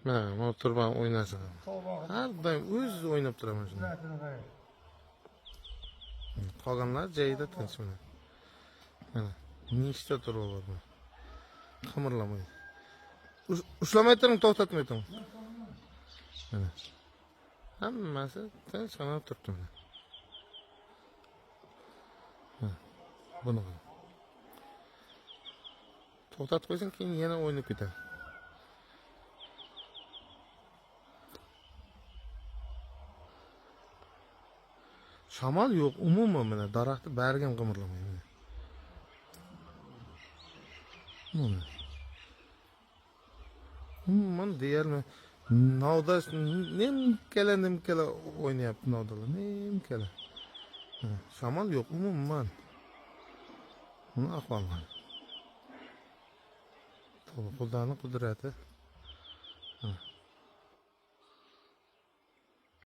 Mana turban o'ynasa. Har doim o'z o'ynab turaman shuni. Qolganlar joyida tinch mana. Mana nechta turib bor. Qimirlamaydi. Ushlamay turing, to'xtatmay turing. Mana. Hammasi tinchgina turibdi mana. Buni to'xtatib qo'ysang, keyin yana o'ynab ketadi. Shamol yo'q, umuman mana daraxtni bariga ham qimirlamaydi. Mana. Umuman deyarli novda nimkala o'ynayapti novdalar, nimkala. Shamol yo'q, umuman. Buni ahvol mana. Xudoning qudrati.